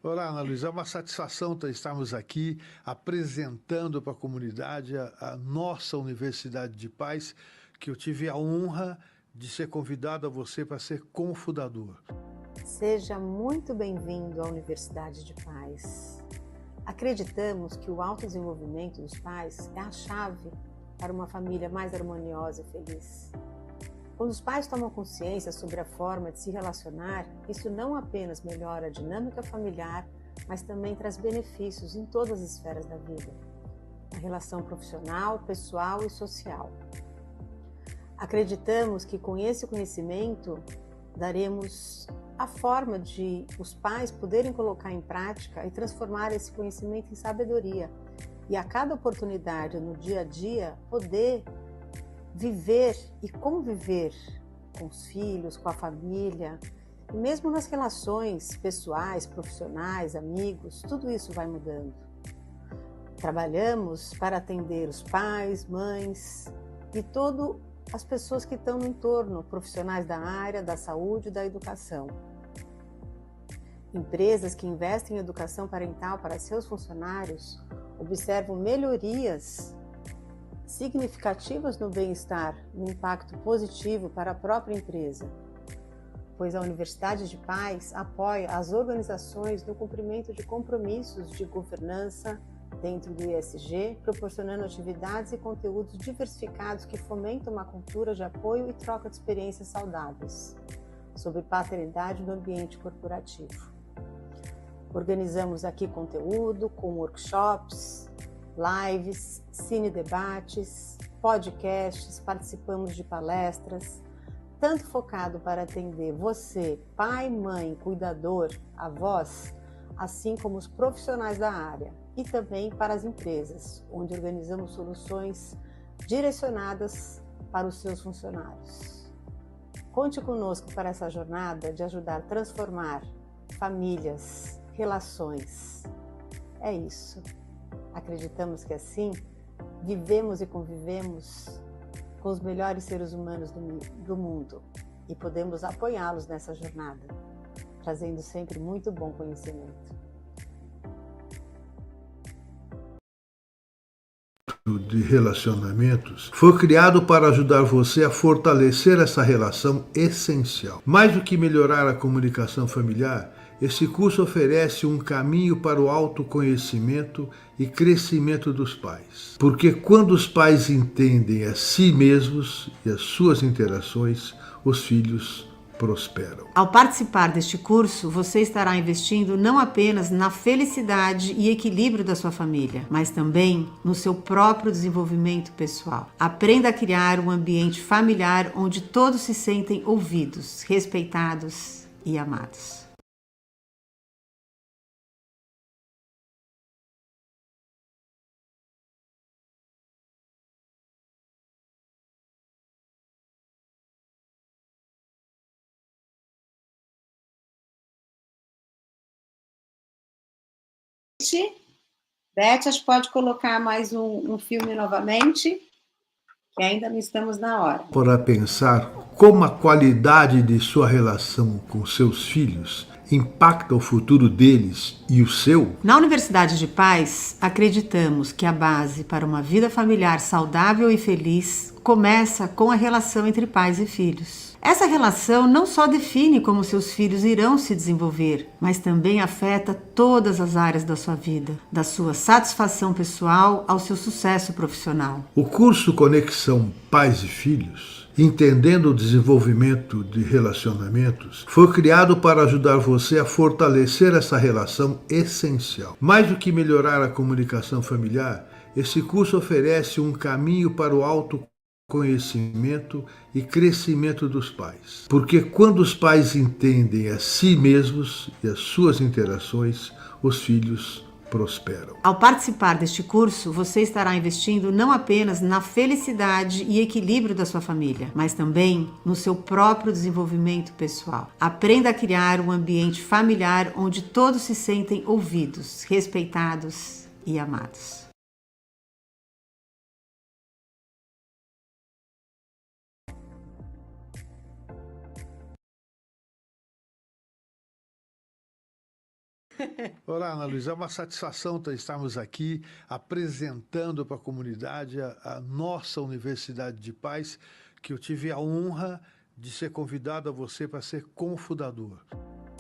Olá, Ana Luísa, é uma satisfação estarmos aqui apresentando para a comunidade a nossa Universidade de Paz, que eu tive a honra de ser convidado a você para ser cofundador. Seja muito bem-vindo à Universidade de Paz. Acreditamos que o autodesenvolvimento dos pais é a chave para uma família mais harmoniosa e feliz. Quando os pais tomam consciência sobre a forma de se relacionar, isso não apenas melhora a dinâmica familiar, mas também traz benefícios em todas as esferas da vida, na relação profissional, pessoal e social. Acreditamos que com esse conhecimento daremos a forma de os pais poderem colocar em prática e transformar esse conhecimento em sabedoria e a cada oportunidade no dia a dia poder viver e conviver com os filhos, com a família, e mesmo nas relações pessoais, profissionais, amigos, tudo isso vai mudando. Trabalhamos para atender os pais, mães e todas as pessoas que estão no entorno, profissionais da área, da saúde e da educação. Empresas que investem em educação parental para seus funcionários observam melhorias significativas no bem-estar, no impacto positivo para a própria empresa, pois a Universidade de Paz apoia as organizações no cumprimento de compromissos de governança dentro do ESG, proporcionando atividades e conteúdos diversificados que fomentam uma cultura de apoio e troca de experiências saudáveis sobre paternidade no ambiente corporativo. Organizamos aqui conteúdo com workshops, lives, cine-debates, podcasts, participamos de palestras, tanto focado para atender você, pai, mãe, cuidador, avós, assim como os profissionais da área, e também para as empresas, onde organizamos soluções direcionadas para os seus funcionários. Conte conosco para essa jornada de ajudar a transformar famílias, relações. É isso. Acreditamos que assim vivemos e convivemos com os melhores seres humanos do mundo e podemos apoiá-los nessa jornada, trazendo sempre muito bom conhecimento. De relacionamentos foi criado para ajudar você a fortalecer essa relação essencial. Mais do que melhorar a comunicação familiar, esse curso oferece um caminho para o autoconhecimento e crescimento dos pais. Porque quando os pais entendem a si mesmos e as suas interações, os filhos prosperam. Ao participar deste curso, você estará investindo não apenas na felicidade e equilíbrio da sua família, mas também no seu próprio desenvolvimento pessoal. Aprenda a criar um ambiente familiar onde todos se sentem ouvidos, respeitados e amados. Beth, acho que pode colocar mais um filme novamente, que ainda não estamos na hora. Para pensar como a qualidade de sua relação com seus filhos impacta o futuro deles e o seu? Na Universidade de Paz, acreditamos que a base para uma vida familiar saudável e feliz começa com a relação entre pais e filhos. Essa relação não só define como seus filhos irão se desenvolver, mas também afeta todas as áreas da sua vida, da sua satisfação pessoal ao seu sucesso profissional. O curso Conexão Pais e Filhos, entendendo o desenvolvimento de relacionamentos, foi criado para ajudar você a fortalecer essa relação essencial. Mais do que melhorar a comunicação familiar, esse curso oferece um caminho para o autoconhecimento e crescimento dos pais. Porque quando os pais entendem a si mesmos e as suas interações, os filhos prosperam. Ao participar deste curso, você estará investindo não apenas na felicidade e equilíbrio da sua família, mas também no seu próprio desenvolvimento pessoal. Aprenda a criar um ambiente familiar onde todos se sentem ouvidos, respeitados e amados. Olá, Ana Luísa, é uma satisfação estarmos aqui apresentando para a comunidade a nossa Universidade de Paz, que eu tive a honra de ser convidado a você para ser cofundador.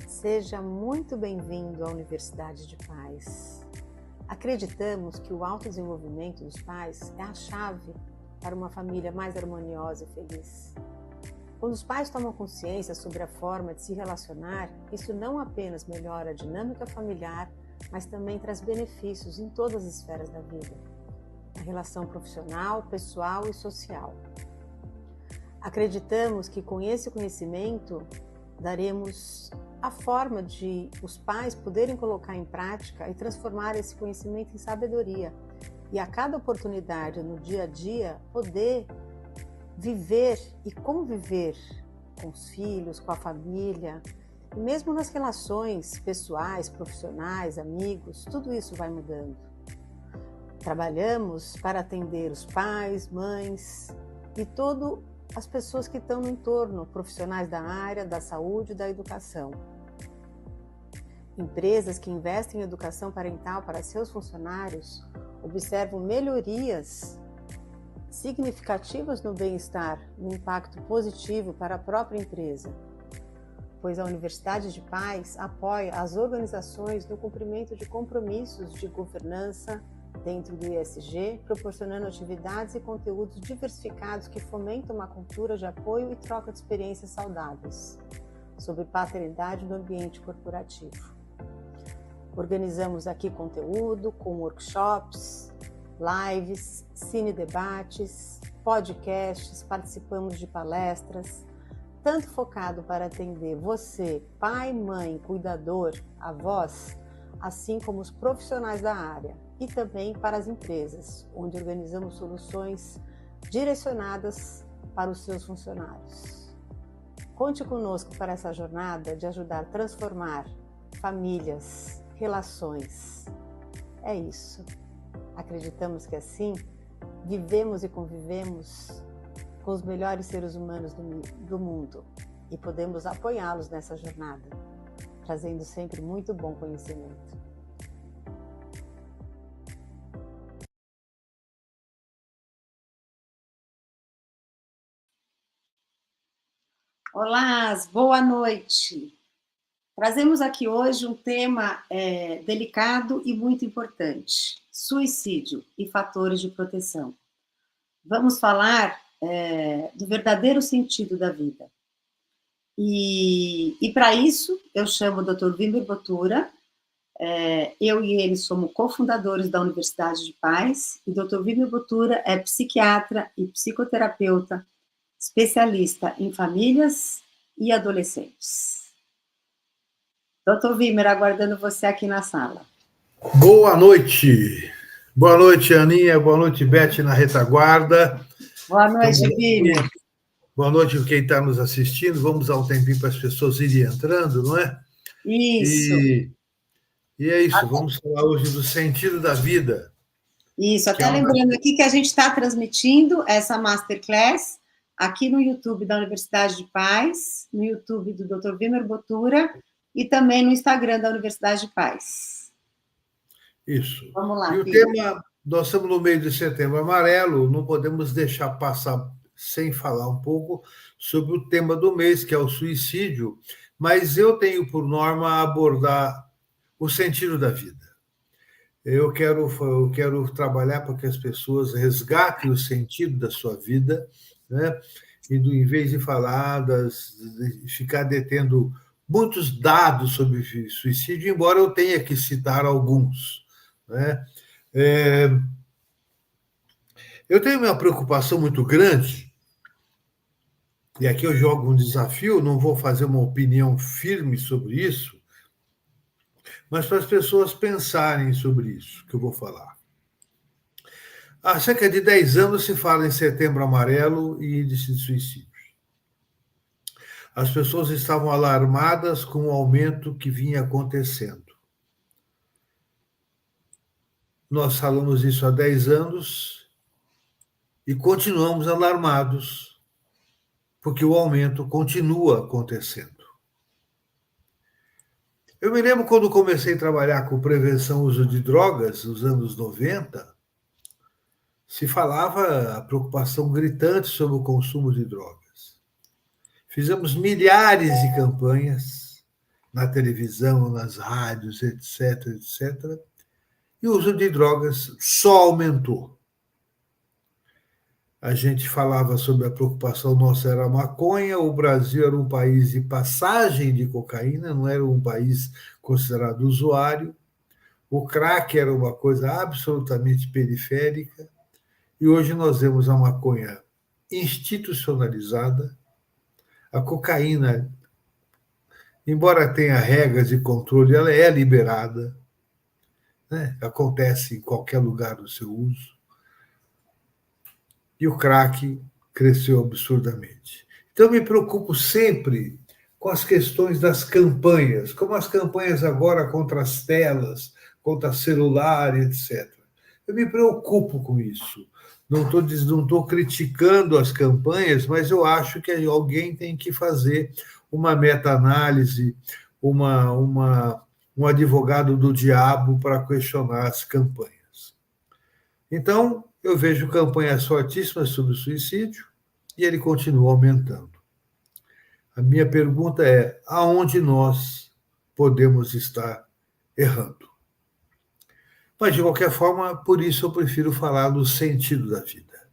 Seja muito bem-vindo à Universidade de Paz. Acreditamos que o autodesenvolvimento dos pais é a chave para uma família mais harmoniosa e feliz. Quando os pais tomam consciência sobre a forma de se relacionar, isso não apenas melhora a dinâmica familiar, mas também traz benefícios em todas as esferas da vida, na relação profissional, pessoal e social. Acreditamos que com esse conhecimento daremos a forma de os pais poderem colocar em prática e transformar esse conhecimento em sabedoria, e a cada oportunidade no dia a dia poder viver e conviver com os filhos, com a família, e mesmo nas relações pessoais, profissionais, amigos, tudo isso vai mudando. Trabalhamos para atender os pais, mães e todas as pessoas que estão no entorno, profissionais da área, da saúde e da educação. Empresas que investem em educação parental para seus funcionários observam melhorias significativas no bem-estar, no impacto positivo para a própria empresa, pois a Universidade de Paz apoia as organizações no cumprimento de compromissos de governança dentro do ESG, proporcionando atividades e conteúdos diversificados que fomentam uma cultura de apoio e troca de experiências saudáveis sobre paternidade no ambiente corporativo. Organizamos aqui conteúdo com workshops, lives, cine-debates, podcasts, participamos de palestras, tanto focado para atender você, pai, mãe, cuidador, avós, assim como os profissionais da área, e também para as empresas, onde organizamos soluções direcionadas para os seus funcionários. Conte conosco para essa jornada de ajudar a transformar famílias, relações. É isso. Acreditamos que assim vivemos e convivemos com os melhores seres humanos do mundo e podemos apoiá-los nessa jornada, trazendo sempre muito bom conhecimento. Olá, boa noite. Trazemos aqui hoje um tema delicado e muito importante: suicídio e fatores de proteção. Vamos falar do verdadeiro sentido da vida. E para isso, eu chamo o Dr. Wimber Botura, eu e ele somos cofundadores da Universidade de Paz, e o Dr. Wimber Botura é psiquiatra e psicoterapeuta, especialista em famílias e adolescentes. Dr. Wimber, aguardando você aqui na sala. Boa noite. Boa noite, Aninha. Boa noite, Beth, na retaguarda. Boa noite, Wimber. Boa noite quem está nos assistindo. Vamos dar um tempinho para as pessoas irem entrando, não é? Isso. E é isso. Vamos falar hoje do sentido da vida. Isso. Até lembrando aqui que a gente está transmitindo essa Masterclass aqui no YouTube da Universidade de Paz, no YouTube do Dr. Wimber Botura e também no Instagram da Universidade de Paz. Isso. Vamos lá. E o tema, nós estamos no meio de Setembro Amarelo, não podemos deixar passar sem falar um pouco sobre o tema do mês, que é o suicídio, mas eu tenho por norma abordar o sentido da vida. Eu quero trabalhar para que as pessoas resgatem o sentido da sua vida, né? E em vez de falar, de ficar detendo muitos dados sobre suicídio, embora eu tenha que citar alguns, né? Eu tenho uma preocupação muito grande, e aqui eu jogo um desafio, não vou fazer uma opinião firme sobre isso, mas para as pessoas pensarem sobre isso que eu vou falar. Há cerca de 10 anos se fala em Setembro Amarelo e índice de suicídios. As pessoas estavam alarmadas com o aumento que vinha acontecendo. Nós falamos isso há 10 anos e continuamos alarmados, porque o aumento continua acontecendo. Eu me lembro quando comecei a trabalhar com prevenção e uso de drogas, nos anos 90, se falava a preocupação gritante sobre o consumo de drogas. Fizemos milhares de campanhas na televisão, nas rádios, etc, etc. E o uso de drogas só aumentou. A gente falava sobre a preocupação nossa era a maconha, o Brasil era um país de passagem de cocaína, não era um país considerado usuário. O crack era uma coisa absolutamente periférica. E hoje nós vemos a maconha institucionalizada, a cocaína, embora tenha regras de controle, ela é liberada, né? Acontece em qualquer lugar do seu uso. E o crack cresceu absurdamente. Então, eu me preocupo sempre com as questões das campanhas, como as campanhas agora contra as telas, contra celular, etc. Eu me preocupo com isso. Não estou criticando as campanhas, mas eu acho que alguém tem que fazer uma meta-análise, um advogado do diabo para questionar as campanhas. Então, eu vejo campanhas fortíssimas sobre o suicídio e ele continua aumentando. A minha pergunta é: aonde nós podemos estar errando? Mas, de qualquer forma, por isso eu prefiro falar do sentido da vida.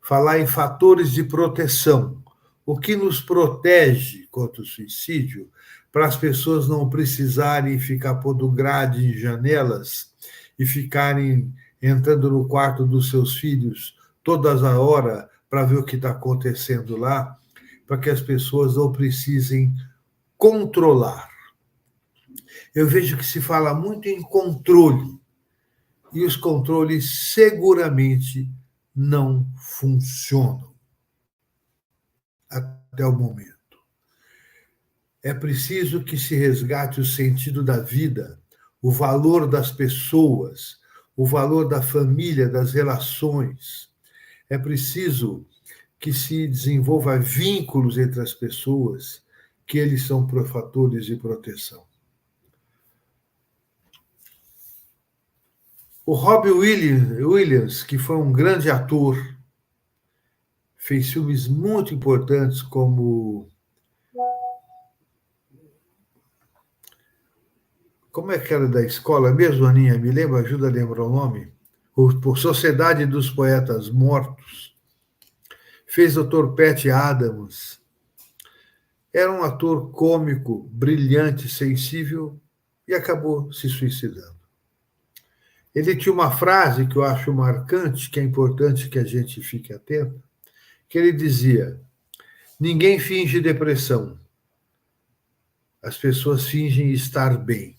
Falar em fatores de proteção. O que nos protege contra o suicídio, para as pessoas não precisarem ficar pondo grade em janelas e ficarem entrando no quarto dos seus filhos todas as horas para ver o que está acontecendo lá, para que as pessoas não precisem controlar. Eu vejo que se fala muito em controle, e os controles seguramente não funcionam até o momento. É preciso que se resgate o sentido da vida, o valor das pessoas, o valor da família, das relações. É preciso que se desenvolva vínculos entre as pessoas, que eles são fatores de proteção. O Robbie Williams, que foi um grande ator, fez filmes muito importantes como é que era da escola mesmo, Aninha? Me lembra, ajuda a lembrar o nome? Por Sociedade dos Poetas Mortos. Fez Dr. Pat Adams. Era um ator cômico, brilhante, sensível e acabou se suicidando. Ele tinha uma frase que eu acho marcante, que é importante que a gente fique atento, que ele dizia: ninguém finge depressão, as pessoas fingem estar bem.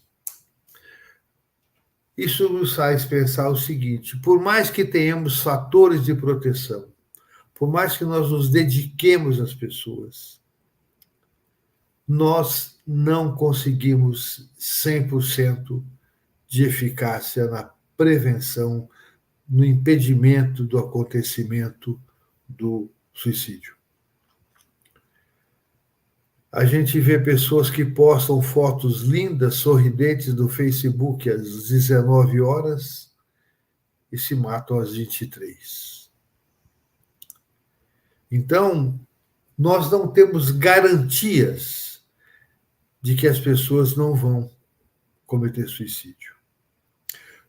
Isso nos faz pensar o seguinte: por mais que tenhamos fatores de proteção, por mais que nós nos dediquemos às pessoas, nós não conseguimos 100% de eficácia na prevenção, no impedimento do acontecimento do suicídio. A gente vê pessoas que postam fotos lindas, sorridentes no Facebook às 19 horas e se matam às 23. Então, nós não temos garantias de que as pessoas não vão cometer suicídio.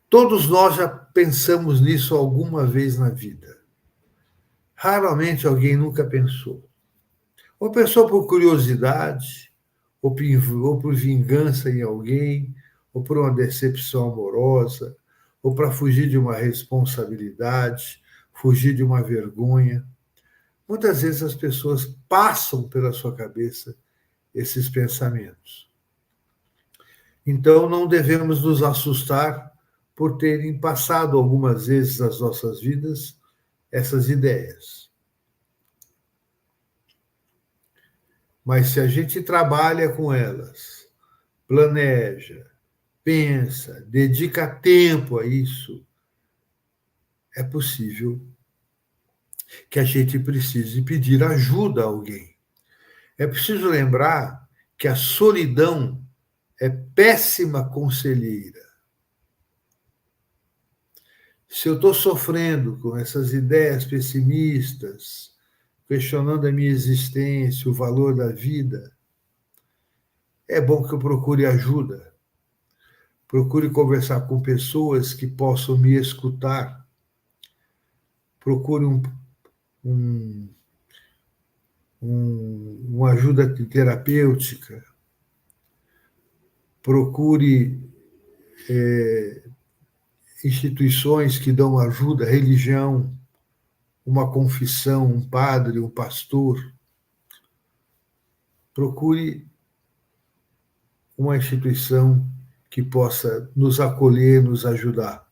Todos nós já pensamos nisso alguma vez na vida. Raramente alguém nunca pensou. Ou pensou por curiosidade, ou por vingança em alguém, ou por uma decepção amorosa, ou para fugir de uma responsabilidade, fugir de uma vergonha. Muitas vezes as pessoas passam pela sua cabeça esses pensamentos. Então, não devemos nos assustar por terem passado algumas vezes nas nossas vidas essas ideias. Mas se a gente trabalha com elas, planeja, pensa, dedica tempo a isso, é possível que a gente precise pedir ajuda a alguém. É preciso lembrar que a solidão é péssima conselheira. Se eu estou sofrendo com essas ideias pessimistas, questionando a minha existência, o valor da vida, é bom que eu procure ajuda. Procure conversar com pessoas que possam me escutar. Procure uma ajuda terapêutica. Procure instituições que dão ajuda, religião, uma confissão, um padre, um pastor. Procure uma instituição que possa nos acolher, nos ajudar.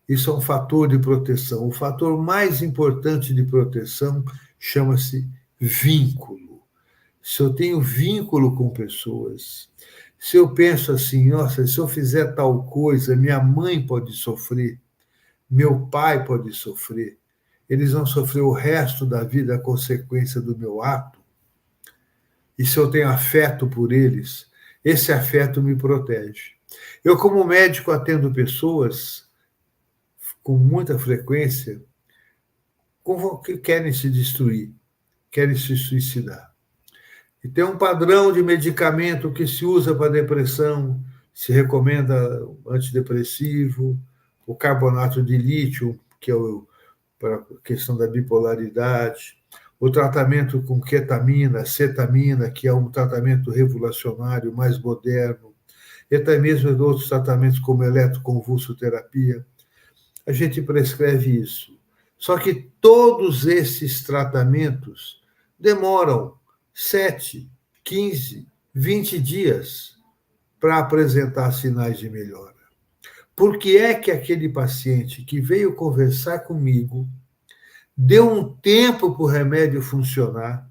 Isso é um fator de proteção. O fator mais importante de proteção chama-se vínculo. Se eu tenho vínculo com pessoas, se eu penso assim, nossa, se eu fizer tal coisa, minha mãe pode sofrer, meu pai pode sofrer, eles vão sofrer o resto da vida a consequência do meu ato. E se eu tenho afeto por eles, esse afeto me protege. Eu, como médico, atendo pessoas com muita frequência que querem se destruir, querem se suicidar. E tem um padrão de medicamento que se usa para depressão, se recomenda antidepressivo, o carbonato de lítio, que é para a questão da bipolaridade, o tratamento com ketamina, cetamina, que é um tratamento revolucionário, mais moderno, e até mesmo outros tratamentos como eletroconvulsoterapia. A gente prescreve isso. Só que todos esses tratamentos demoram 7, 15, 20 dias para apresentar sinais de melhora. Por que é que aquele paciente que veio conversar comigo deu um tempo para o remédio funcionar,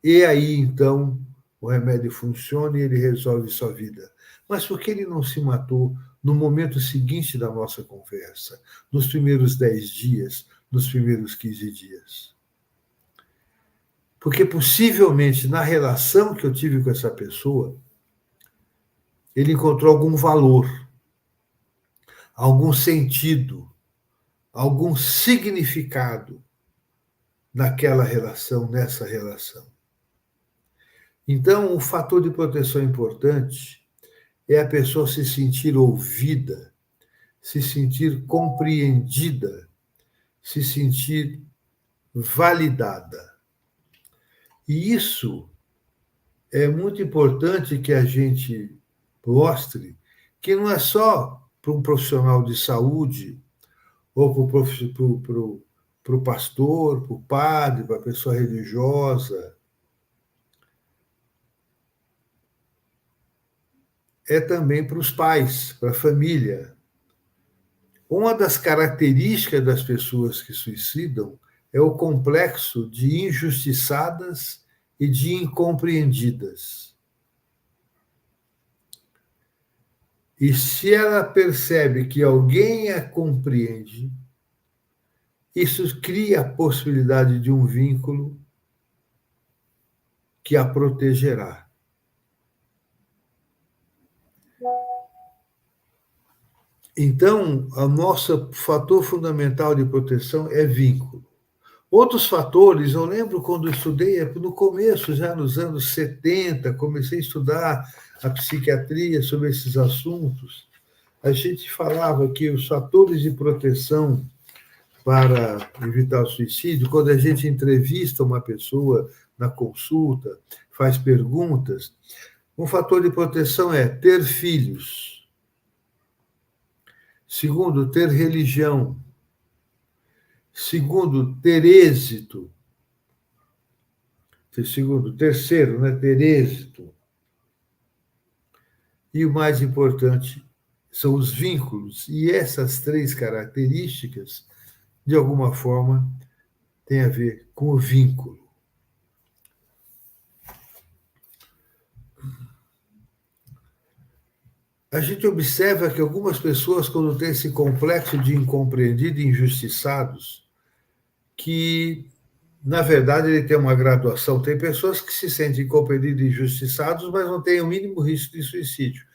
e aí, então, o remédio funciona e ele resolve sua vida? Mas por que ele não se matou no momento seguinte da nossa conversa, nos primeiros 10 dias, nos primeiros 15 dias? Porque possivelmente na relação que eu tive com essa pessoa, ele encontrou algum valor, algum sentido, algum significado naquela relação, nessa relação. Então, o fator de proteção importante é a pessoa se sentir ouvida, se sentir compreendida, se sentir validada. E isso é muito importante que a gente mostre que não é só para um profissional de saúde ou para o pastor, para o padre, para a pessoa religiosa. É também para os pais, para a família. Uma das características das pessoas que suicidam é o complexo de injustiçadas e de incompreendidas. E se ela percebe que alguém a compreende, isso cria a possibilidade de um vínculo que a protegerá. Então, o nosso fator fundamental de proteção é vínculo. Outros fatores, eu lembro quando eu estudei, no começo, já nos anos 70, comecei a estudar a psiquiatria sobre esses assuntos, a gente falava que os fatores de proteção para evitar o suicídio, quando a gente entrevista uma pessoa na consulta, faz perguntas, um fator de proteção é ter filhos. Segundo, ter religião. Segundo, ter êxito. Terceiro, né, ter êxito. E o mais importante são os vínculos. E essas 3 características, de alguma forma, têm a ver com o vínculo. A gente observa que algumas pessoas, quando têm esse complexo de incompreendido e injustiçados, que na verdade, ele tem uma graduação. Tem pessoas que se sentem compelidas e injustiçados, mas não têm o mínimo risco de suicídio.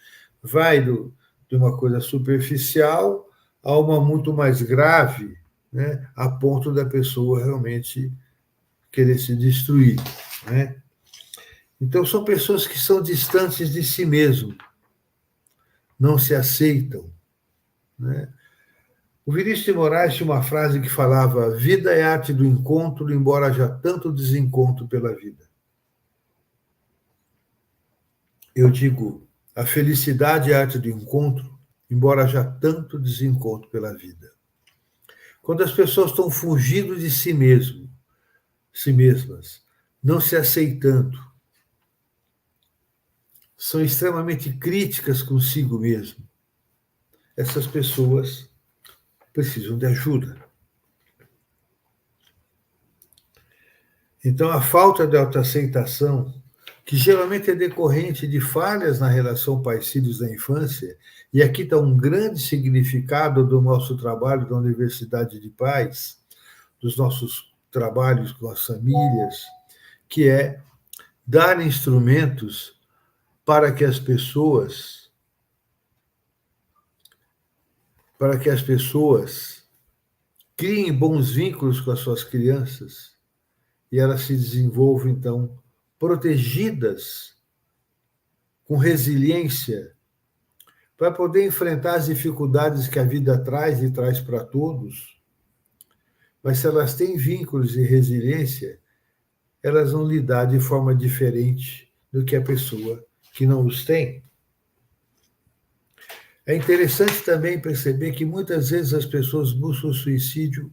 Vai de uma coisa superficial a uma muito mais grave, né, a ponto da pessoa realmente querer se destruir, né? Então, são pessoas que são distantes de si mesmo, não se aceitam, né? O Vinícius de Moraes tinha uma frase que falava: vida é arte do encontro, embora haja tanto desencontro pela vida. Eu digo, a felicidade é arte do encontro, embora haja tanto desencontro pela vida. Quando as pessoas estão fugindo de si mesmas, não se aceitando, são extremamente críticas consigo mesmo, essas pessoas precisam de ajuda. Então, a falta de autoaceitação, que geralmente é decorrente de falhas na relação pais-filhos da infância, e aqui está um grande significado do nosso trabalho da Universidade de Pais, dos nossos trabalhos com as famílias, que é dar instrumentos para que as pessoas criem bons vínculos com as suas crianças e elas se desenvolvam, então, protegidas, com resiliência, para poder enfrentar as dificuldades que a vida traz e traz para todos. Mas se elas têm vínculos e resiliência, elas vão lidar de forma diferente do que a pessoa que não os tem. É interessante também perceber que muitas vezes as pessoas buscam o suicídio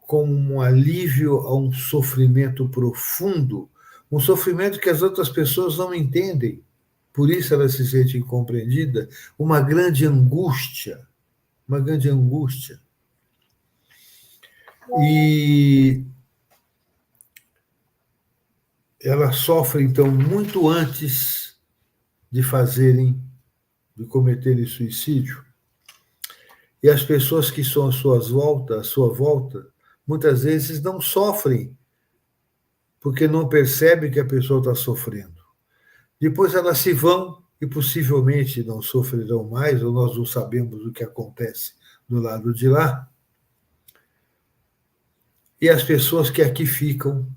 como um alívio a um sofrimento profundo, um sofrimento que as outras pessoas não entendem. Por isso elas se sentem incompreendidas, uma grande angústia, uma grande angústia. E elas sofrem, então, muito antes de cometerem suicídio. E as pessoas que são à sua volta, muitas vezes não sofrem, porque não percebem que a pessoa está sofrendo. Depois elas se vão e possivelmente não sofrerão mais, ou nós não sabemos o que acontece do lado de lá. E as pessoas que aqui ficam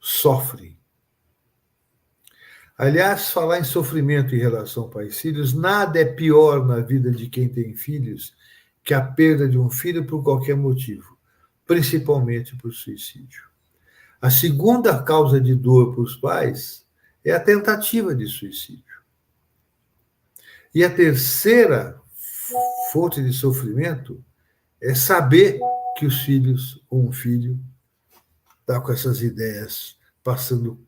sofrem. Aliás, falar em sofrimento em relação a pais e filhos, nada é pior na vida de quem tem filhos que a perda de um filho por qualquer motivo, principalmente por suicídio. A segunda causa de dor para os pais é a tentativa de suicídio. E a terceira fonte de sofrimento é saber que os filhos, ou um filho, está com essas ideias, passando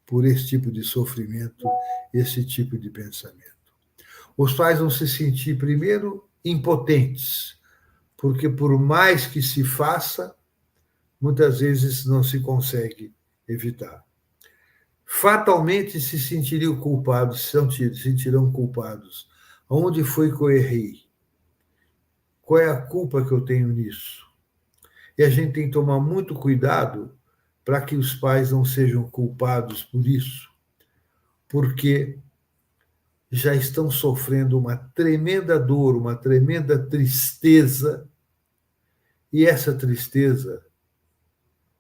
por esse tipo de sofrimento, esse tipo de pensamento. Os pais vão se sentir, primeiro, impotentes, porque por mais que se faça, muitas vezes não se consegue evitar. Fatalmente se sentiriam culpados, se sentirão culpados. Onde foi que eu errei? Qual é a culpa que eu tenho nisso? E a gente tem que tomar muito cuidado para que os pais não sejam culpados por isso, porque já estão sofrendo uma tremenda dor, uma tremenda tristeza, e essa tristeza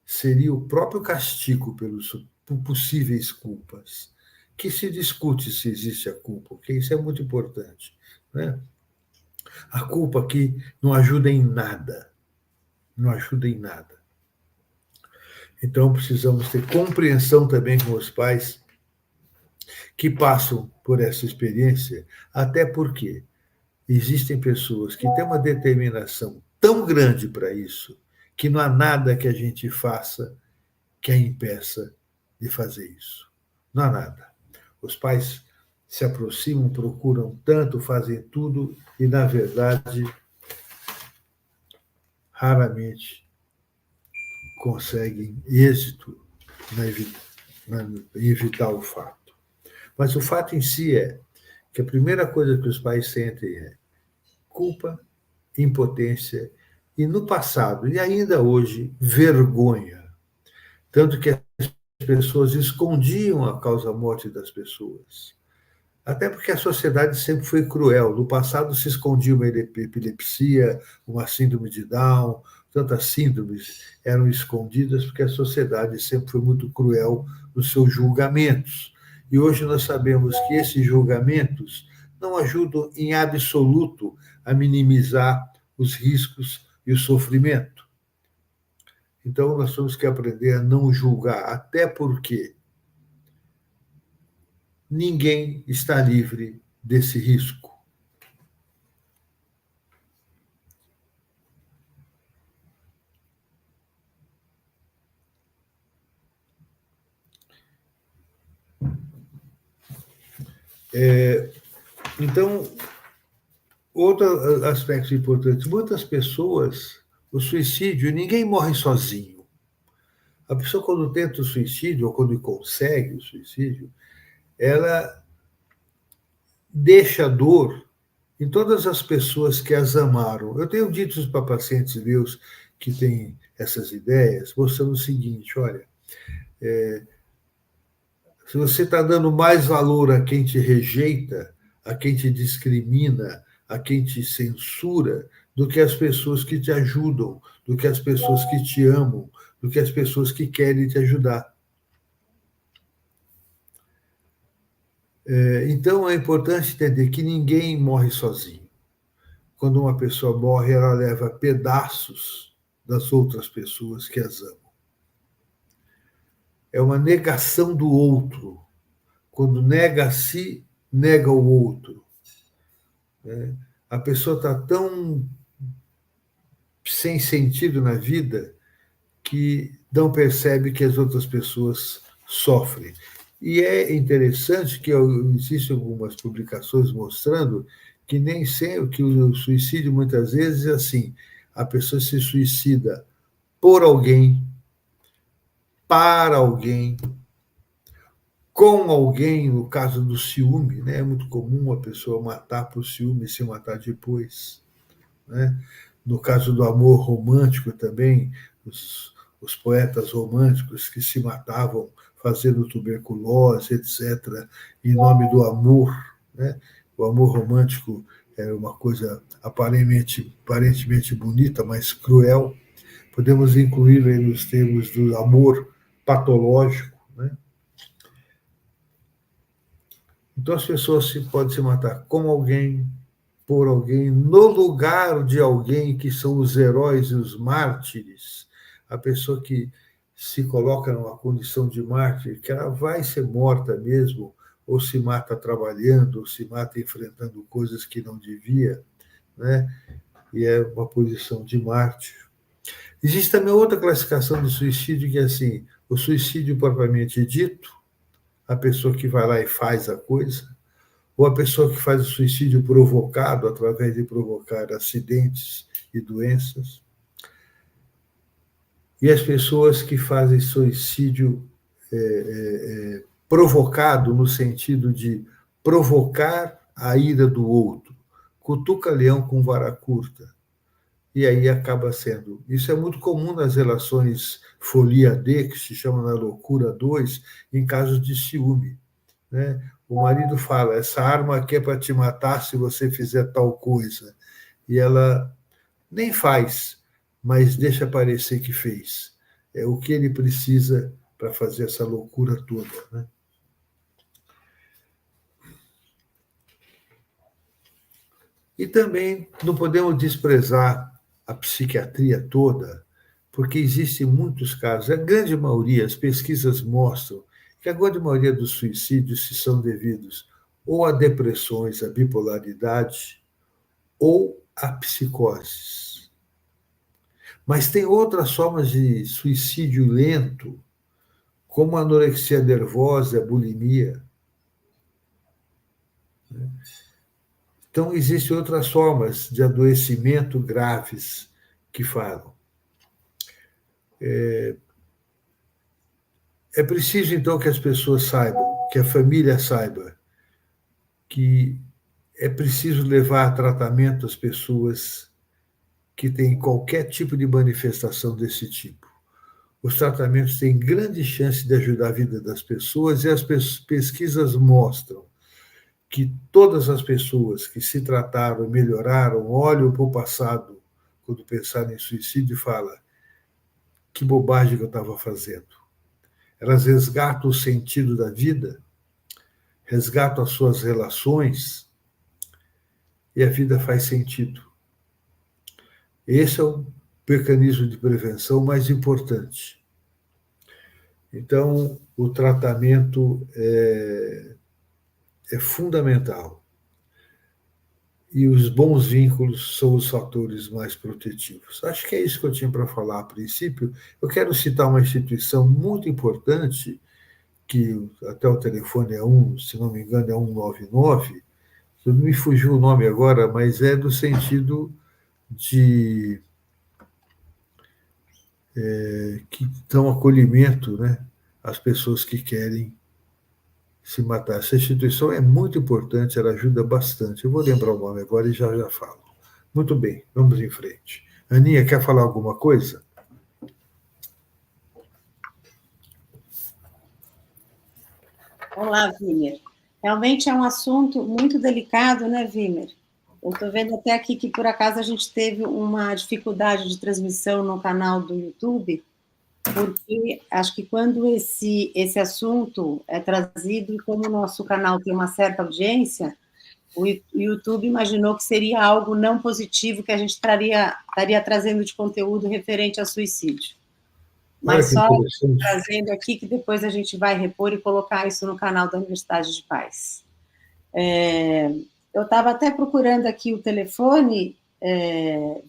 seria o próprio castigo por possíveis culpas, que se discute se existe a culpa, porque isso é muito importante, né? A culpa aqui não ajuda em nada, não ajuda em nada. Então, precisamos ter compreensão também com os pais que passam por essa experiência, até porque existem pessoas que têm uma determinação tão grande para isso, que não há nada que a gente faça que a impeça de fazer isso. Não há nada. Os pais se aproximam, procuram tanto, fazem tudo e, na verdade, raramente conseguem êxito em evitar o fato. Mas o fato em si é que a primeira coisa que os pais sentem é culpa, impotência e, no passado, e ainda hoje, vergonha. Tanto que as pessoas escondiam a causa-morte das pessoas. Até porque a sociedade sempre foi cruel. No passado se escondia uma epilepsia, uma síndrome de Down, tantas síndromes eram escondidas porque a sociedade sempre foi muito cruel nos seus julgamentos. E hoje nós sabemos que esses julgamentos não ajudam em absoluto a minimizar os riscos e o sofrimento. Então nós temos que aprender a não julgar, até porque ninguém está livre desse risco. Então, outro aspecto importante, muitas pessoas, o suicídio, ninguém morre sozinho. A pessoa, quando tenta o suicídio, ou quando consegue o suicídio, ela deixa dor em todas as pessoas que as amaram. Eu tenho dito isso para pacientes meus que têm essas ideias, mostrando o seguinte, olha, se você está dando mais valor a quem te rejeita, a quem te discrimina, a quem te censura, do que as pessoas que te ajudam, do que as pessoas que te amam, do que as pessoas que querem te ajudar. Então, é importante entender que ninguém morre sozinho. Quando uma pessoa morre, ela leva pedaços das outras pessoas que as amam. É uma negação do outro. Quando nega a si, nega o outro. A pessoa está tão sem sentido na vida que não percebe que as outras pessoas sofrem. E é interessante que existem algumas publicações mostrando que nem sempre, que o suicídio muitas vezes é assim, a pessoa se suicida por alguém, para alguém, com alguém, no caso do ciúme, né? É muito comum a pessoa matar por ciúme e se matar depois, né? No caso do amor romântico também, os poetas românticos que se matavam fazendo tuberculose, etc., em nome do amor, né? O amor romântico era uma coisa aparentemente bonita, mas cruel. Podemos incluir aí nos termos do amor patológico, né? Então as pessoas podem se matar com alguém, por alguém, no lugar de alguém que são os heróis e os mártires, a pessoa que se coloca numa condição de mártir, que ela vai ser morta mesmo, ou se mata trabalhando, ou se mata enfrentando coisas que não devia, né? E é uma posição de mártir. Existe também outra classificação de suicídio, que é assim, o suicídio propriamente dito, a pessoa que vai lá e faz a coisa, ou a pessoa que faz o suicídio provocado através de provocar acidentes e doenças, e as pessoas que fazem suicídio provocado no sentido de provocar a ira do outro, cutuca-leão com vara curta, e aí acaba sendo. Isso é muito comum nas relações folia D, que se chama na loucura 2, em casos de ciúme, né? O marido fala, essa arma aqui é para te matar se você fizer tal coisa. E ela nem faz, mas deixa parecer que fez. É o que ele precisa para fazer essa loucura toda, né? E também não podemos desprezar a psiquiatria toda, porque existem muitos casos, a grande maioria, as pesquisas mostram que a grande maioria dos suicídios se são devidos ou a depressões, a bipolaridade, ou a psicoses. Mas tem outras formas de suicídio lento, como a anorexia nervosa, a bulimia. Então, existem outras formas de adoecimento graves que falam. É preciso, então, que as pessoas saibam, que a família saiba, que é preciso levar a tratamento as pessoas que têm qualquer tipo de manifestação desse tipo. os tratamentos têm grande chance de ajudar a vida das pessoas, e as pesquisas mostram que todas as pessoas que se trataram e melhoraram olham para o passado quando pensaram em suicídio e falam: que bobagem que eu estava fazendo. Elas resgatam o sentido da vida, resgatam as suas relações, e a vida faz sentido. Esse é o mecanismo de prevenção mais importante. Então, o tratamento é fundamental. E os bons vínculos são os fatores mais protetivos. Acho que é isso que eu tinha para falar a princípio. Eu quero citar uma instituição muito importante, que até o telefone é se não me engano, é 199. Não me fugiu o nome agora, mas é do sentido de que dão acolhimento, né, às pessoas que querem se matar. Essa instituição é muito importante, ela ajuda bastante. Eu vou lembrar o nome agora e já falo. Muito bem, vamos em frente. Aninha, quer falar alguma coisa? Olá, Wimmer. Realmente é um assunto muito delicado, né, Wimmer? Eu estou vendo até aqui que, por acaso, a gente teve uma dificuldade de transmissão no canal do YouTube, porque acho que quando esse assunto é trazido, e como o nosso canal tem uma certa audiência, o YouTube imaginou que seria algo não positivo que a gente estaria trazendo de conteúdo referente a suicídio. Olha Mas que só interessante. trazendo aqui que depois a gente vai repor e colocar isso no canal da Universidade de Paz. Eu estava até procurando aqui o telefone,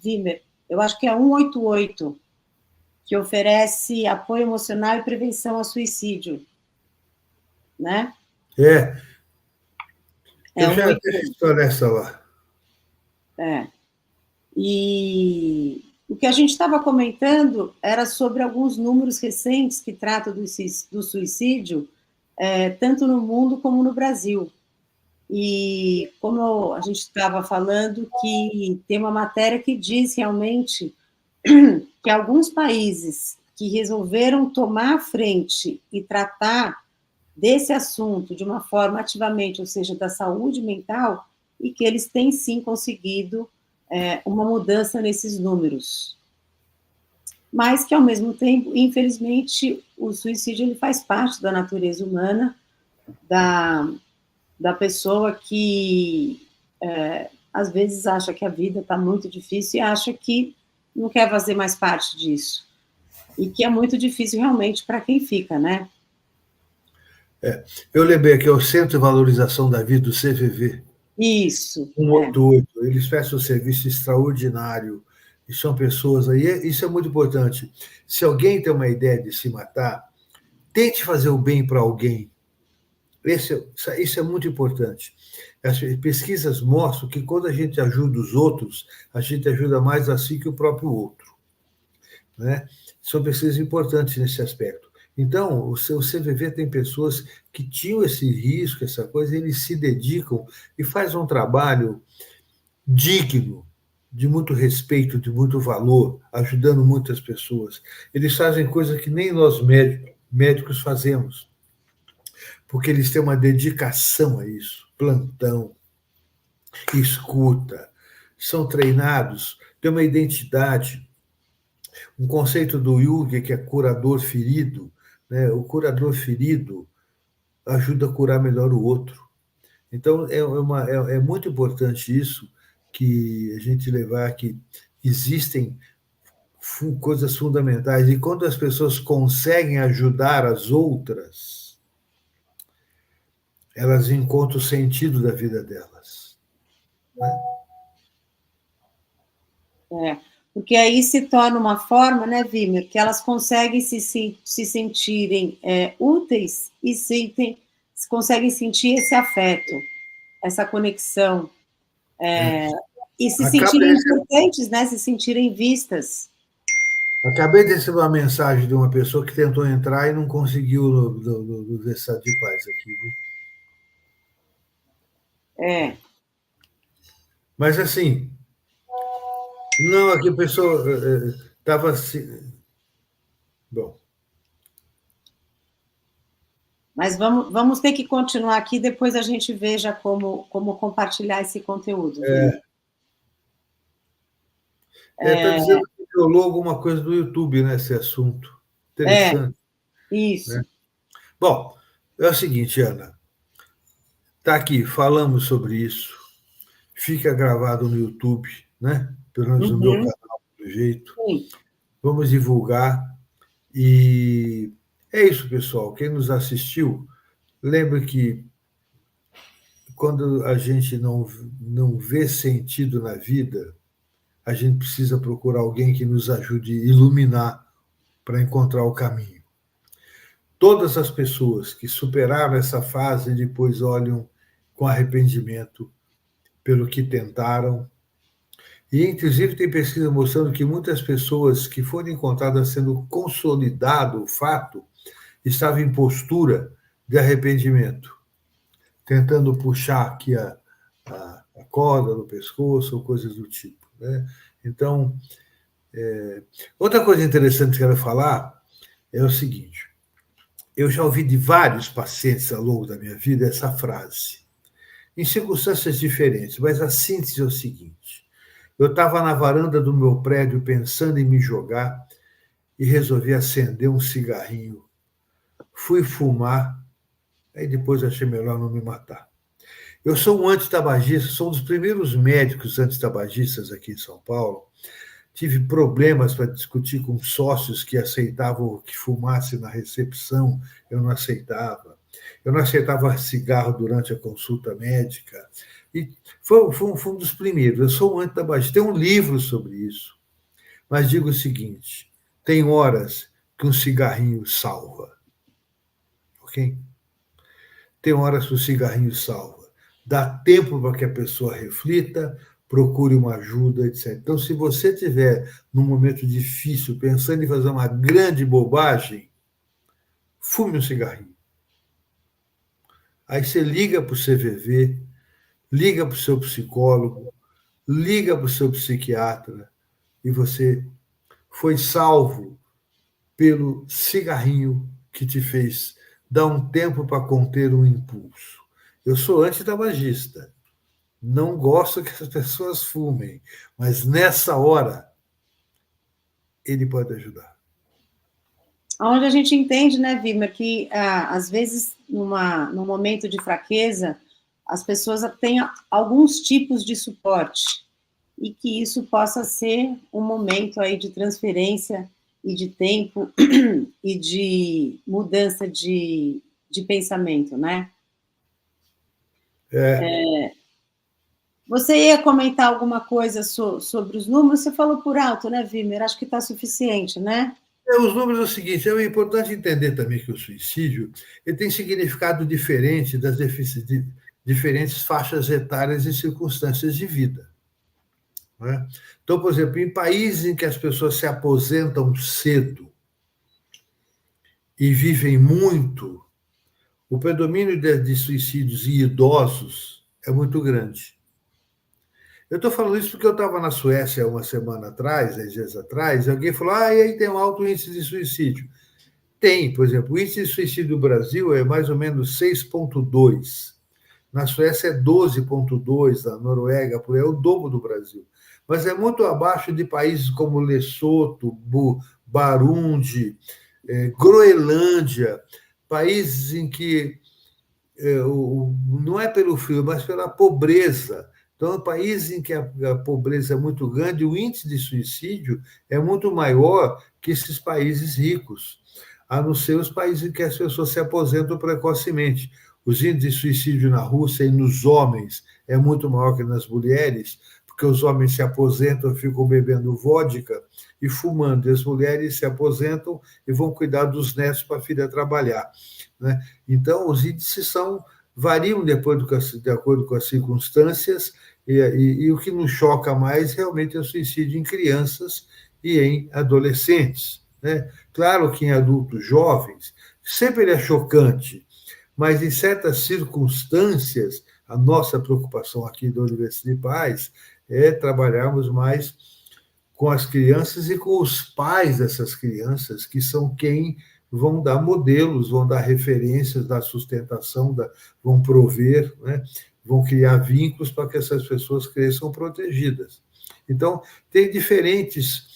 Wimmer, eu acho que é 188, que oferece apoio emocional e prevenção ao suicídio, né? Eu já 188. estou nessa lá. E o que a gente estava comentando era sobre alguns números recentes que tratam do suicídio, tanto no mundo como no Brasil. E como a gente estava falando, que tem uma matéria que diz realmente que alguns países que resolveram tomar a frente e tratar desse assunto de uma forma ativamente, ou seja, da saúde mental, e que eles têm sim conseguido uma mudança nesses números. Mas que, ao mesmo tempo, infelizmente, o suicídio ele faz parte da natureza humana, da pessoa que às vezes acha que a vida está muito difícil e acha que não quer fazer mais parte disso. E que é muito difícil realmente para quem fica, né? Eu lembrei aqui, é o Centro de Valorização da Vida, do CVV. Isso. 188. Eles prestam um serviço extraordinário. E são pessoas aí. Isso é muito importante. Se alguém tem uma ideia de se matar, tente fazer o bem para alguém. Isso é muito importante. As pesquisas mostram que quando a gente ajuda os outros, a gente ajuda mais a si que o próprio outro. Né? São pesquisas importantes nesse aspecto. Então, o CVV tem pessoas que tinham esse risco, essa coisa, e eles se dedicam e fazem um trabalho digno, de muito respeito, de muito valor, ajudando muitas pessoas. Eles fazem coisas que nem nós médicos fazemos, porque eles têm uma dedicação a isso, plantão, escuta, são treinados, têm uma identidade. Um conceito do Jung, que é curador ferido, né? O curador ferido ajuda a curar melhor o outro. Então, é muito importante isso, que a gente levar que existem coisas fundamentais, e quando as pessoas conseguem ajudar as outras, elas encontram o sentido da vida delas. Porque aí se torna uma forma, né, Wimmer, que elas conseguem se sentirem úteis e conseguem sentir esse afeto, essa conexão, e se sentirem importantes, né, se sentirem vistas. Acabei de receber uma mensagem de uma pessoa que tentou entrar e não conseguiu no Universidade de Paz aqui, viu? Mas assim, não, aqui a pessoa estava assim. Bom, Mas vamos ter que continuar aqui, depois a gente veja como compartilhar esse conteúdo, Vini. Está dizendo que violou alguma coisa do YouTube nesse assunto. Interessante. Isso. Né? Bom, é o seguinte, Ana. Está aqui, falamos sobre isso. Fica gravado no YouTube, né? Pelo menos no meu canal, do jeito. Sim. Vamos divulgar. E é isso, pessoal. Quem nos assistiu, lembre que quando a gente não vê sentido na vida, a gente precisa procurar alguém que nos ajude a iluminar para encontrar o caminho. Todas as pessoas que superaram essa fase e depois olham com arrependimento pelo que tentaram. E, inclusive, tem pesquisa mostrando que muitas pessoas que foram encontradas sendo consolidado o fato estavam em postura de arrependimento, tentando puxar aqui a corda no pescoço ou coisas do tipo. Né? Então, outra coisa interessante que eu quero falar é o seguinte: eu já ouvi de vários pacientes ao longo da minha vida essa frase, em circunstâncias diferentes, mas a síntese é o seguinte: eu estava na varanda do meu prédio pensando em me jogar e resolvi acender um cigarrinho. Fui fumar, aí depois achei melhor não me matar. Eu sou um antitabagista, sou um dos primeiros médicos antitabagistas aqui em São Paulo. Tive problemas para discutir com sócios que aceitavam que fumasse na recepção, eu não aceitava. Eu não aceitava cigarro durante a consulta médica. E foi um dos primeiros. Eu sou um antitabagista. Tem um livro sobre isso. Mas digo o seguinte: tem horas que um cigarrinho salva. Ok? Tem horas que o cigarrinho salva. Dá tempo para que a pessoa reflita, procure uma ajuda, etc. Então, se você tiver num momento difícil, pensando em fazer uma grande bobagem, fume um cigarrinho. Aí você liga para o CVV, liga para o seu psicólogo, liga para o seu psiquiatra e você foi salvo pelo cigarrinho que te fez dar um tempo para conter um impulso. Eu sou antitabagista. Não gosto que as pessoas fumem, mas nessa hora ele pode ajudar. Onde a gente entende, né, Vimer, que às vezes num momento de fraqueza as pessoas têm alguns tipos de suporte e que isso possa ser um momento aí de transferência e de tempo e de mudança de pensamento, né? Você ia comentar alguma coisa sobre os números? Você falou por alto, né, Vimer? Acho que está suficiente, né? Os números é o seguinte: é importante entender também que o suicídio ele tem significado diferente das diferentes faixas etárias e circunstâncias de vida. Né? Então, por exemplo, em países em que as pessoas se aposentam cedo e vivem muito, o predomínio de suicídios em idosos é muito grande. Eu estou falando isso porque eu estava na Suécia uma semana atrás, 10 dias atrás, e alguém falou: e aí tem um alto índice de suicídio. Tem, por exemplo, o índice de suicídio do Brasil é mais ou menos 6,2. Na Suécia é 12,2, na Noruega, por aí, é o dobro do Brasil. Mas é muito abaixo de países como Lesoto, Burundi, Groenlândia, países em que não é pelo frio, mas pela pobreza. Então, países em que a pobreza é muito grande, o índice de suicídio é muito maior que esses países ricos, a não ser os países em que as pessoas se aposentam precocemente. Os índices de suicídio na Rússia e nos homens é muito maior que nas mulheres, porque os homens se aposentam, ficam bebendo vodka e fumando, e as mulheres se aposentam e vão cuidar dos netos para a filha trabalhar. Né? Então, os índices variam de acordo com as circunstâncias, e o que nos choca mais realmente é o suicídio em crianças e em adolescentes. Né? Claro que em adultos jovens, sempre ele é chocante, mas em certas circunstâncias, a nossa preocupação aqui da Universidade de Paz é trabalharmos mais com as crianças e com os pais dessas crianças, que são quem vão dar modelos, vão dar referências, dar sustentação, vão prover, né? Vão criar vínculos para que essas pessoas cresçam protegidas. Então, tem diferentes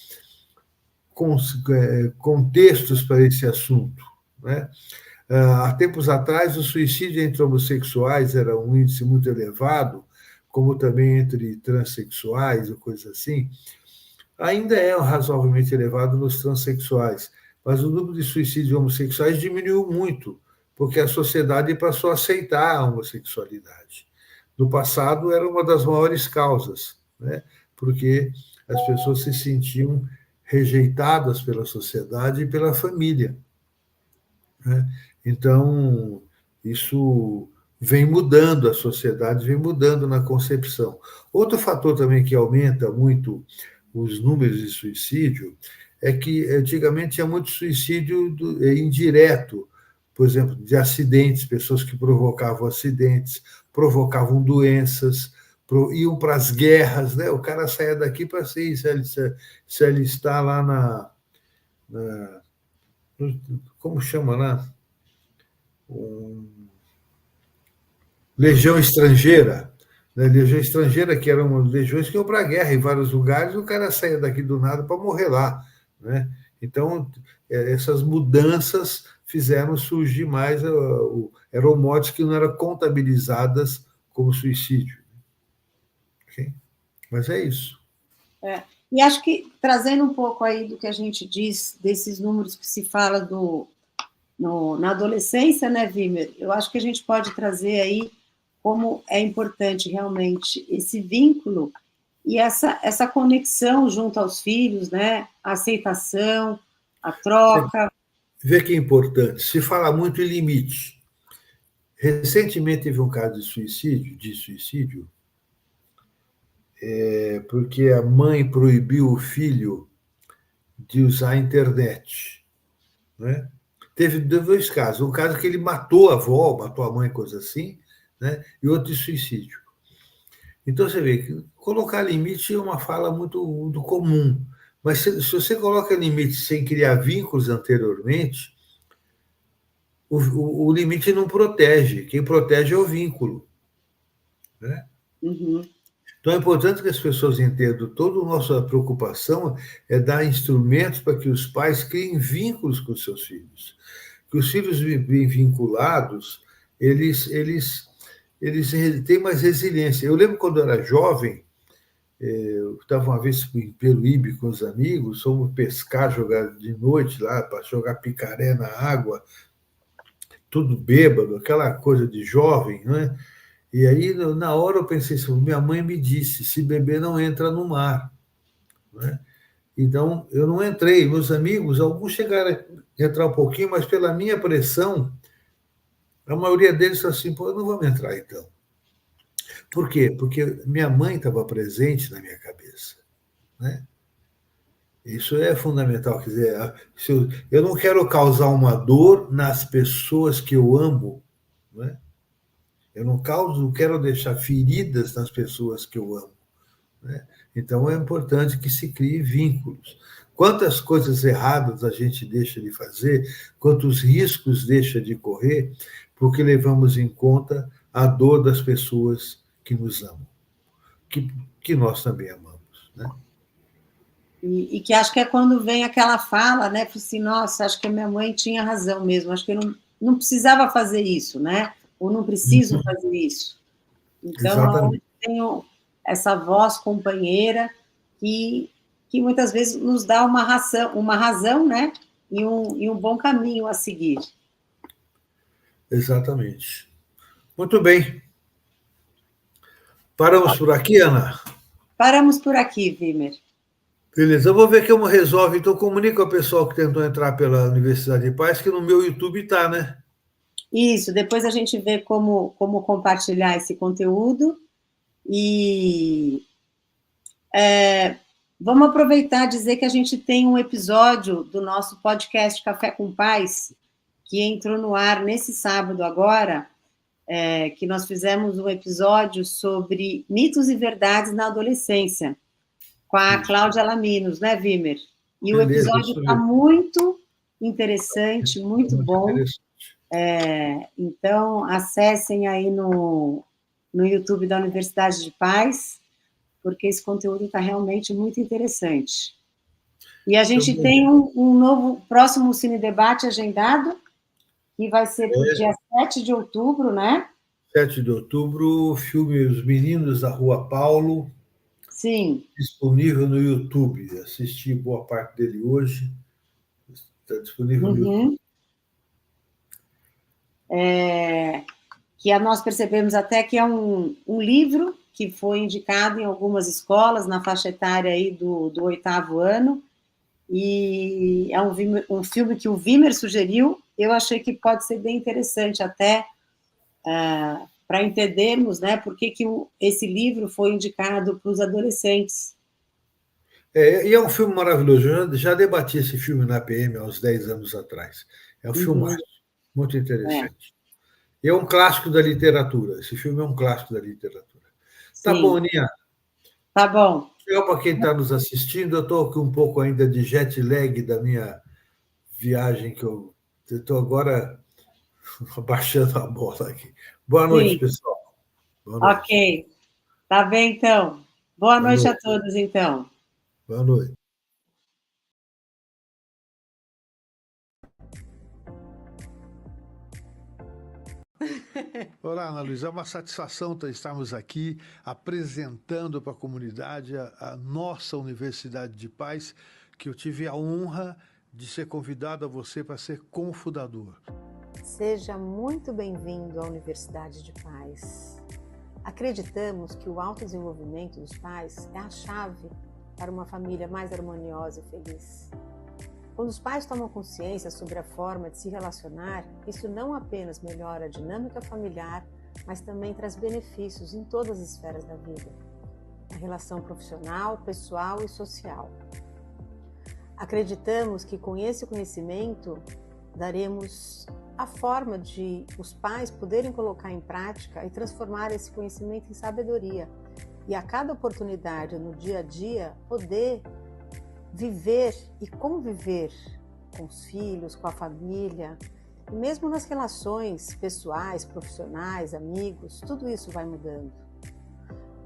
contextos para esse assunto, né? Há tempos atrás, o suicídio entre homossexuais era um índice muito elevado, como também entre transexuais ou coisa assim. Ainda é razoavelmente elevado nos transexuais, mas o número de suicídios homossexuais diminuiu muito, porque a sociedade passou a aceitar a homossexualidade. No passado, era uma das maiores causas, né? Porque as pessoas se sentiam rejeitadas pela sociedade e pela família, né? Então, isso vem mudando, a sociedade vem mudando na concepção. Outro fator também que aumenta muito os números de suicídio é que antigamente tinha muito suicídio indireto, por exemplo, de acidentes, pessoas que provocavam acidentes, provocavam doenças, iam para as guerras, né? O cara saía daqui para se ele está lá como chama lá? Legião estrangeira, né? Legião estrangeira, que eram legiões que iam para a guerra em vários lugares, o cara saía daqui do nada para morrer lá, né? Então, essas mudanças fizeram surgir mais eram mortes que não eram contabilizadas como suicídio. Okay? Mas é isso. E acho que, trazendo um pouco aí do que a gente diz, desses números que se fala na adolescência, né, Wimmer? Eu acho que a gente pode trazer aí como é importante realmente esse vínculo e essa conexão junto aos filhos, né? A aceitação, a troca. Vê que é importante. Se fala muito em limite. Recentemente teve um caso de suicídio, porque a mãe proibiu o filho de usar a internet, né? Teve 2 casos. Um caso que ele matou a avó, matou a mãe, coisa assim, né? E outro de suicídio. Então, você vê que colocar limite é uma fala muito comum. Mas se você coloca limite sem criar vínculos anteriormente, o limite não protege. Quem protege é o vínculo, né? Uhum. Então, é importante que as pessoas entendam, toda a nossa preocupação é dar instrumentos para que os pais criem vínculos com os seus filhos. Que os filhos bem vinculados, eles têm mais resiliência. Eu lembro quando eu era jovem, eu estava uma vez em Peruíbe com os amigos, fomos pescar, jogar de noite lá, para jogar picaré na água, tudo bêbado, aquela coisa de jovem, né? E aí, na hora, eu pensei assim, minha mãe me disse, se beber não entra no mar, né? Então, eu não entrei. Meus amigos, alguns chegaram a entrar um pouquinho, mas pela minha pressão, a maioria deles falou assim, pô, eu não vou entrar então. Por quê? Porque minha mãe estava presente na minha cabeça, né? Isso é fundamental. Quer dizer, eu não quero causar uma dor nas pessoas que eu amo, né? Eu não quero deixar feridas nas pessoas que eu amo, né? Então, é importante que se crie vínculos. Quantas coisas erradas a gente deixa de fazer, quantos riscos deixa de correr, porque levamos em conta a dor das pessoas que nos amam, que nós também amamos, né? E que acho que é quando vem aquela fala, né? Assim, nossa, acho que a minha mãe tinha razão mesmo, acho que eu não precisava fazer isso, né? Ou não preciso fazer isso. Então, eu tenho essa voz companheira que muitas vezes nos dá uma razão, né? E um bom caminho a seguir. Exatamente. Muito bem. Paramos por aqui, Ana? Paramos por aqui, Wimmer. Beleza, eu vou ver como resolve. Então, comunica ao pessoal que tentou entrar pela Universidade de Paz que no meu YouTube está, né? Isso, depois a gente vê como compartilhar esse conteúdo. E vamos aproveitar e dizer que a gente tem um episódio do nosso podcast Café com Paz, que entrou no ar nesse sábado agora, que nós fizemos um episódio sobre mitos e verdades na adolescência, com a Cláudia Laminos, né, Wimmer? E beleza, o episódio está muito interessante, muito Muito bom. interessante. Então, acessem aí no YouTube da Universidade de Paz, porque esse conteúdo está realmente muito interessante. E a gente tem um novo, próximo Cine Debate agendado, que vai ser para o dia 7 de outubro, né? 7 de outubro, o filme Os Meninos da Rua Paulo, Sim. disponível no YouTube. Assisti boa parte dele hoje. Está disponível no YouTube. Que nós percebemos até que é um livro que foi indicado em algumas escolas, na faixa etária aí do 8º ano, e é um filme que o Wimmer sugeriu. Eu achei que pode ser bem interessante até para entendermos, né, por que esse livro foi indicado para os adolescentes. E é um filme maravilhoso. Eu já debati esse filme na PM há uns 10 anos atrás. É um filmaço, muito interessante. E é um clássico da literatura. Esse filme é um clássico da literatura. Sim. Tá bom, Aninha. Tá bom. Tchau para quem está nos assistindo. Eu estou com um pouco ainda de jet lag da minha viagem, que eu estou agora baixando a bola aqui. Boa noite, pessoal. Boa noite. Ok. Tá bem, então. Boa noite a todos, então. Boa noite. Olá, Ana Luísa, é uma satisfação estarmos aqui apresentando para a comunidade a nossa Universidade de Paz, que eu tive a honra de ser convidado a você para ser cofundador. Seja muito bem-vindo à Universidade de Paz. Acreditamos que o autodesenvolvimento dos pais é a chave para uma família mais harmoniosa e feliz. Quando os pais tomam consciência sobre a forma de se relacionar, isso não apenas melhora a dinâmica familiar, mas também traz benefícios em todas as esferas da vida, na relação profissional, pessoal e social. Acreditamos que com esse conhecimento daremos a forma de os pais poderem colocar em prática e transformar esse conhecimento em sabedoria, e a cada oportunidade no dia a dia poder viver e conviver com os filhos, com a família, e mesmo nas relações pessoais, profissionais, amigos, tudo isso vai mudando.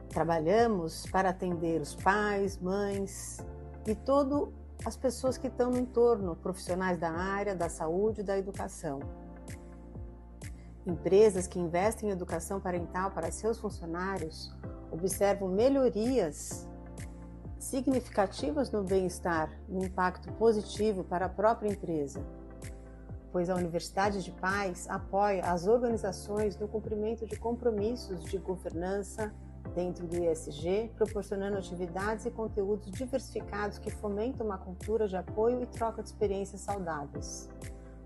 Trabalhamos para atender os pais, mães e todas as pessoas que estão no entorno, profissionais da área, da saúde e da educação. Empresas que investem em educação parental para seus funcionários observam melhorias significativas no bem-estar, no impacto positivo para a própria empresa, pois a Universidade de Paz apoia as organizações no cumprimento de compromissos de governança dentro do ESG, proporcionando atividades e conteúdos diversificados que fomentam uma cultura de apoio e troca de experiências saudáveis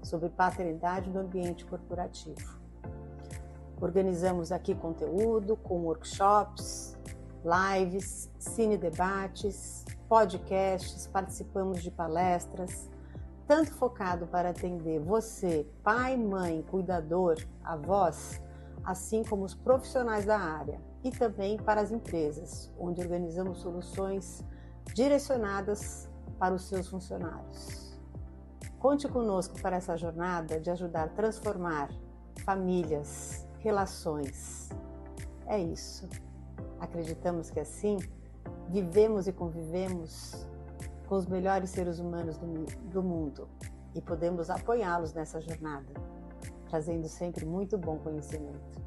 sobre paternidade no ambiente corporativo. Organizamos aqui conteúdo com workshops, lives, cine debates, podcasts, participamos de palestras, tanto focado para atender você, pai, mãe, cuidador, avós, assim como os profissionais da área, e também para as empresas, onde organizamos soluções direcionadas para os seus funcionários. Conte conosco para essa jornada de ajudar a transformar famílias, relações. É isso. Acreditamos que assim vivemos e convivemos com os melhores seres humanos do mundo e podemos apoiá-los nessa jornada, trazendo sempre muito bom conhecimento.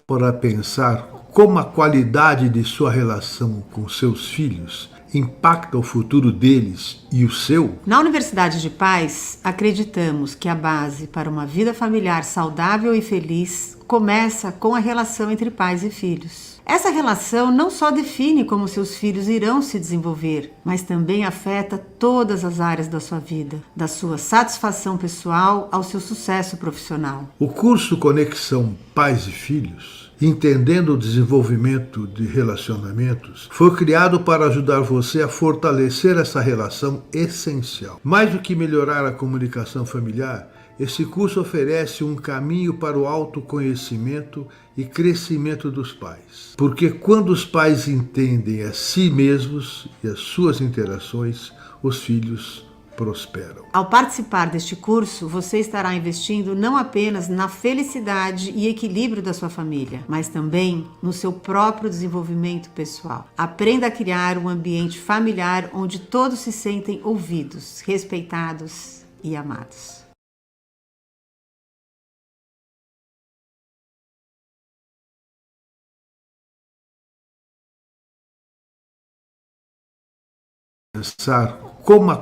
Para pensar como a qualidade de sua relação com seus filhos impacta o futuro deles e o seu? Na Universidade de Paz, acreditamos que a base para uma vida familiar saudável e feliz começa com a relação entre pais e filhos. Essa relação não só define como seus filhos irão se desenvolver, mas também afeta todas as áreas da sua vida, da sua satisfação pessoal ao seu sucesso profissional. O curso Conexão Pais e Filhos, entendendo o desenvolvimento de relacionamentos, foi criado para ajudar você a fortalecer essa relação essencial. Mais do que melhorar a comunicação familiar, Esse curso oferece um caminho para o autoconhecimento e crescimento dos pais. Porque quando os pais entendem a si mesmos e as suas interações, os filhos prosperam. Ao participar deste curso, você estará investindo não apenas na felicidade e equilíbrio da sua família, mas também no seu próprio desenvolvimento pessoal. Aprenda a criar um ambiente familiar onde todos se sentem ouvidos, respeitados e amados. Pensar como a